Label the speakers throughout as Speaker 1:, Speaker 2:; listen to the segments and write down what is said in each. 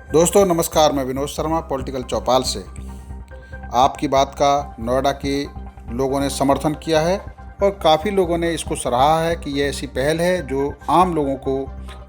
Speaker 1: दोस्तों नमस्कार, मैं विनोद शर्मा पॉलिटिकल चौपाल से। आपकी बात का नोएडा के लोगों ने समर्थन किया है और काफ़ी लोगों ने इसको सराहा है कि यह ऐसी पहल है जो आम लोगों को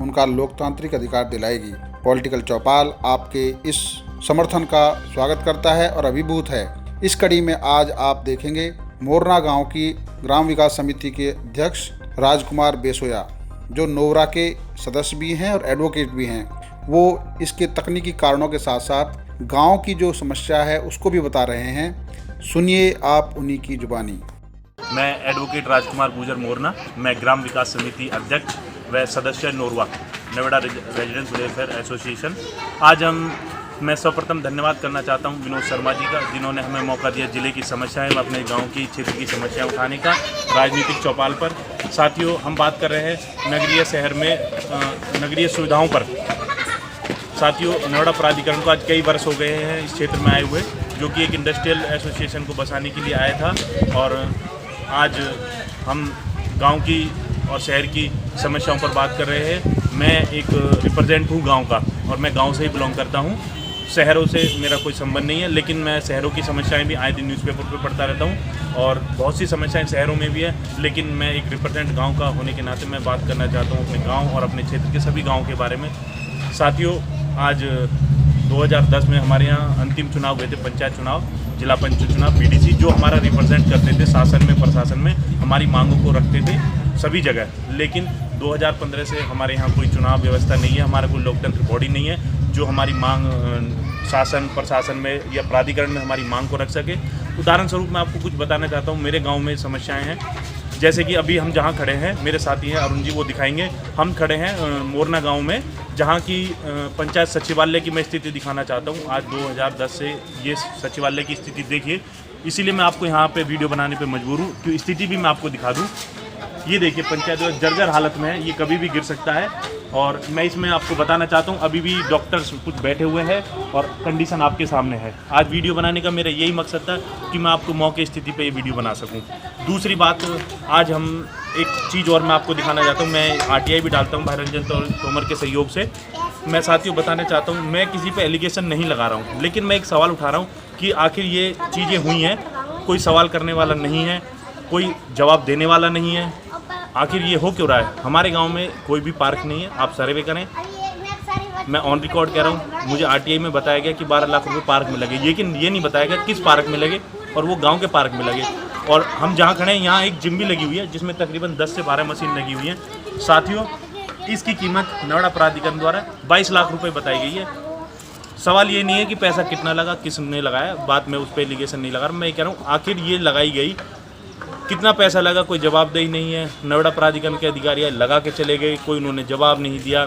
Speaker 1: उनका लोकतांत्रिक अधिकार दिलाएगी। पॉलिटिकल चौपाल आपके इस समर्थन का स्वागत करता है और अभिभूत है। इस कड़ी में आज आप देखेंगे मोरना गांव की ग्राम विकास समिति के अध्यक्ष राजकुमार बेसोया, जो नोवरा के सदस्य भी हैं और एडवोकेट भी हैं। वो इसके तकनीकी कारणों के साथ साथ गांव की जो समस्या है उसको भी बता रहे हैं। सुनिए आप उन्हीं की जुबानी।
Speaker 2: मैं एडवोकेट राजकुमार गुजर मोरना, मैं ग्राम विकास समिति अध्यक्ष व सदस्य नोरवा नोएडा रेजिडेंट्स वेलफेयर एसोसिएशन। आज मैं सर्वप्रथम धन्यवाद करना चाहता हूं विनोद शर्मा जी का, जिन्होंने हमें मौका दिया जिले की समस्याएं व अपने गांव की क्षेत्र की समस्याएं उठाने का राजनीतिक चौपाल पर। साथियों, हम बात कर रहे हैं नगरीय शहर में नगरीय सुविधाओं पर। साथियों, नोएडा प्राधिकरण को आज कई वर्ष हो गए हैं इस क्षेत्र में आए हुए, जो कि एक इंडस्ट्रियल एसोसिएशन को बसाने के लिए आया था। और आज हम गांव की और शहर की समस्याओं पर बात कर रहे हैं। मैं एक रिप्रेजेंट हूं गांव का और मैं गांव से ही बिलोंग करता हूं। शहरों से मेरा कोई संबंध नहीं है, लेकिन मैं शहरों की समस्याएं भी आए दिन न्यूज़पेपर पर पढ़ता रहता हूं और बहुत सी समस्याएं शहरों में भी है। लेकिन मैं एक रिप्रेजेंट गाँव का होने के नाते मैं बात करना चाहता हूँ अपने गाँव और अपने क्षेत्र के सभी गाँव के बारे में। साथियों, आज 2010 में हमारे यहाँ अंतिम चुनाव हुए थे, पंचायत चुनाव, जिला पंचायत चुनाव, बीडीसी, जो हमारा रिप्रेजेंट करते थे शासन में, प्रशासन में, हमारी मांगों को रखते थे सभी जगह। लेकिन 2015 से हमारे यहाँ कोई चुनाव व्यवस्था नहीं है, हमारा कोई लोकतंत्र बॉडी नहीं है जो हमारी मांग शासन प्रशासन में या प्राधिकरण में हमारी मांग को रख सके। उदाहरण स्वरूप मैं आपको कुछ बताना चाहता हूँ। मेरे गाँव में समस्याएँ हैं, जैसे कि अभी हम जहाँ खड़े हैं, मेरे साथी हैं अरुण जी, वो दिखाएंगे। हम खड़े हैं मोरना गांव में, जहाँ की पंचायत सचिवालय की मैं स्थिति दिखाना चाहता हूँ। आज 2010 से ये सचिवालय की स्थिति देखिए, इसीलिए मैं आपको यहाँ पे वीडियो बनाने पे मजबूर हूँ कि स्थिति भी मैं आपको दिखा दूँ। ये देखिए, पंचायत जर्जर हालत में है, ये कभी भी गिर सकता है। और मैं इसमें आपको बताना चाहता हूँ, अभी भी डॉक्टर्स कुछ बैठे हुए हैं और कंडीशन आपके सामने है। आज वीडियो बनाने का मेरा यही मकसद था कि मैं आपको मौके स्थिति पे ये वीडियो बना सकूँ। दूसरी बात, आज हम एक चीज़ और मैं आपको दिखाना चाहता हूँ। मैं आरटीआई भी डालता हूँ भाई रंजन तोमर के सहयोग से। मैं साथियों बताना चाहता हूँ, मैं किसी पे एलिगेशन नहीं लगा रहा हूँ, लेकिन मैं एक सवाल उठा रहा हूँ कि आखिर ये चीज़ें हुई हैं, कोई सवाल करने वाला नहीं है, कोई जवाब देने वाला नहीं है। आखिर ये हो क्यों रहा है? हमारे गांव में कोई भी पार्क नहीं है, आप सर्वे करें। मैं ऑन रिकॉर्ड कह रहा हूँ, मुझे आरटीआई में बताया गया कि 12 लाख रुपए पार्क में लगे, लेकिन ये नहीं बताया गया किस पार्क में लगे, और वो गांव के पार्क में लगे। और हम जहाँ खड़े हैं, यहाँ एक जिम भी लगी हुई है, जिसमें तकरीबन 10 से 12 मशीन लगी हुई हैं। साथियों, इसकी कीमत नोएडा प्राधिकरण द्वारा 22 लाख रुपये बताई गई है। सवाल ये नहीं है कि पैसा कितना लगा, किसने लगाया, बात में उस पर एलिगेशन नहीं लगा रहा। मैं कह रहा हूँ आखिर ये लगाई गई, कितना पैसा लगा, कोई जवाबदेही नहीं है। नोएडा प्राधिकरण के अधिकारी लगा के चले गए, कोई उन्होंने जवाब नहीं दिया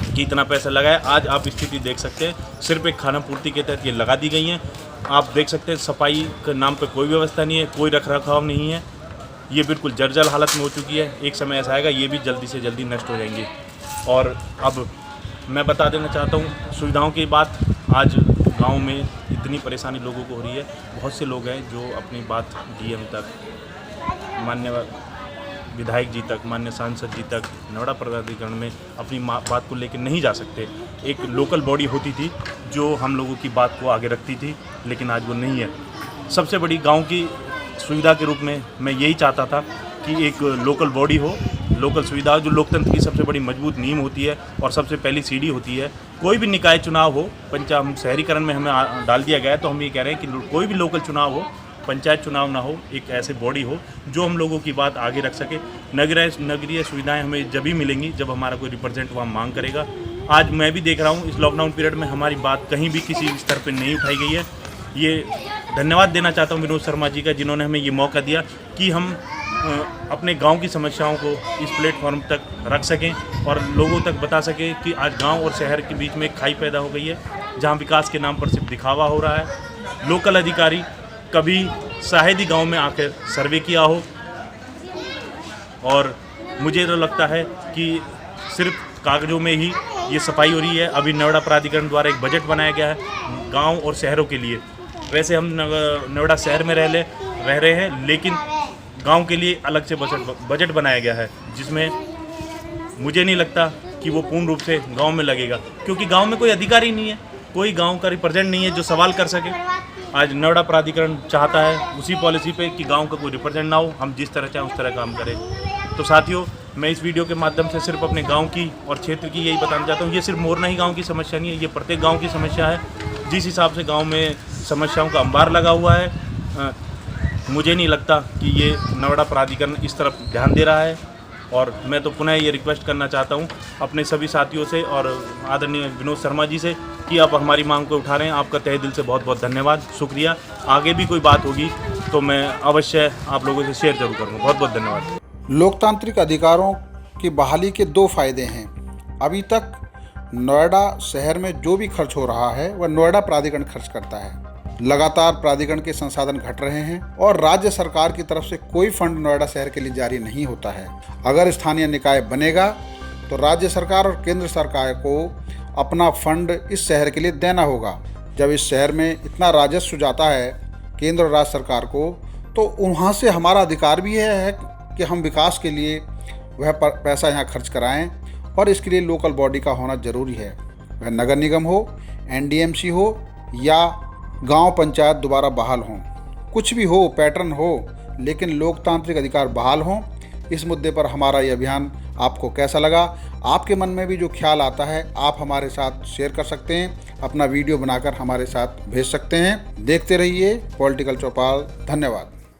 Speaker 2: कि इतना पैसा लगाया। आज आप स्थिति देख सकते हैं, सिर्फ एक खाना पूर्ति के तहत ये लगा दी गई हैं। आप देख सकते हैं सफाई के नाम पे कोई व्यवस्था नहीं है, कोई रखरखाव नहीं है। ये बिल्कुल जर्जर हालत में हो चुकी है। एक समय ऐसा आएगा ये भी जल्दी से जल्दी नष्ट हो जाएंगी। और अब मैं बता देना चाहता हूँ सुविधाओं की बात। आज गाँव में इतनी परेशानी लोगों को हो रही है, बहुत से लोग हैं जो अपनी बात डीएम तक, मान्य विधायक जी तक, मान्य सांसद जी तक, नोएडा प्राधिकरण में अपनी बात को लेकर नहीं जा सकते। एक लोकल बॉडी होती थी जो हम लोगों की बात को आगे रखती थी, लेकिन आज वो नहीं है। सबसे बड़ी गांव की सुविधा के रूप में मैं यही चाहता था कि एक लोकल बॉडी हो, लोकल सुविधा जो लोकतंत्र की सबसे बड़ी मजबूत नींव होती है और सबसे पहली सीढ़ी होती है। कोई भी निकाय चुनाव हो, शहरीकरण में हमें डाल दिया गया है, तो हम ये कह रहे हैं कि कोई भी लोकल चुनाव हो, पंचायत चुनाव ना हो, एक ऐसे बॉडी हो जो हम लोगों की बात आगे रख सके। नगरीय सुविधाएं हमें जब ही मिलेंगी जब हमारा कोई रिप्रेजेंट वहाँ मांग करेगा। आज मैं भी देख रहा हूँ इस लॉकडाउन पीरियड में हमारी बात कहीं भी किसी स्तर पर नहीं उठाई गई है। ये धन्यवाद देना चाहता हूँ विनोद शर्मा जी का, जिन्होंने हमें ये मौका दिया कि हम अपने गांव की समस्याओं को इस प्लेटफॉर्म तक रख सकें और लोगों तक बता सकें कि आज गांव और शहर के बीच में एक खाई पैदा हो गई है, जहां विकास के नाम पर सिर्फ दिखावा हो रहा है। लोकल अधिकारी कभी शायद ही गाँव में आकर सर्वे किया हो, और मुझे तो लगता है कि सिर्फ कागज़ों में ही ये सफाई हो रही है। अभी नोएडा प्राधिकरण द्वारा एक बजट बनाया गया है गांव और शहरों के लिए। वैसे हम नोएडा शहर में रह रहे हैं, लेकिन गांव के लिए अलग से बजट बनाया गया है, जिसमें मुझे नहीं लगता कि वो पूर्ण रूप से गांव में लगेगा, क्योंकि गांव में कोई अधिकारी नहीं है, कोई गांव का रिप्रेजेंट नहीं है जो सवाल कर सके। आज नोएडा प्राधिकरण चाहता है उसी पॉलिसी पे कि गांव का कोई रिप्रेजेंट ना हो, हम जिस तरह चाहें उस तरह काम करें। तो साथियों, मैं इस वीडियो के माध्यम से सिर्फ अपने गांव की और क्षेत्र की यही बताना चाहता हूँ, ये सिर्फ मोरना ही गांव की समस्या नहीं है, ये प्रत्येक गांव की समस्या है। जिस हिसाब से गांव में समस्याओं का अंबार लगा हुआ है, मुझे नहीं लगता कि ये नोएडा प्राधिकरण इस तरफ ध्यान दे रहा है। और मैं तो पुनः ये रिक्वेस्ट करना चाहता हूँ अपने सभी साथियों से और आदरणीय विनोद शर्मा जी से कि आप हमारी मांग को उठा रहे हैं। आपका तहे दिल से बहुत बहुत धन्यवाद, शुक्रिया। आगे भी कोई बात होगी तो मैं अवश्य आप लोगों से शेयर जरूर करूँगा। बहुत बहुत धन्यवाद।
Speaker 1: लोकतांत्रिक अधिकारों की बहाली के 2 फायदे हैं। अभी तक नोएडा शहर में जो भी खर्च हो रहा है वह नोएडा प्राधिकरण खर्च करता है। लगातार प्राधिकरण के संसाधन घट रहे हैं और राज्य सरकार की तरफ से कोई फंड नोएडा शहर के लिए जारी नहीं होता है। अगर स्थानीय निकाय बनेगा तो राज्य सरकार और केंद्र सरकार को अपना फंड इस शहर के लिए देना होगा। जब इस शहर में इतना राजस्व जाता है केंद्र और राज्य सरकार को, तो वहाँ से हमारा अधिकार भी है कि हम विकास के लिए वह पैसा यहाँ खर्च कराएं, और इसके लिए लोकल बॉडी का होना ज़रूरी है। वह नगर निगम हो, एनडीएमसी हो या गांव पंचायत दोबारा बहाल हों, कुछ भी हो, पैटर्न हो, लेकिन लोकतांत्रिक अधिकार बहाल हों। इस मुद्दे पर हमारा ये अभियान आपको कैसा लगा? आपके मन में भी जो ख्याल आता है आप हमारे साथ शेयर कर सकते हैं, अपना वीडियो बनाकर हमारे साथ भेज सकते हैं। देखते रहिए पॉलिटिकल चौपाल। धन्यवाद।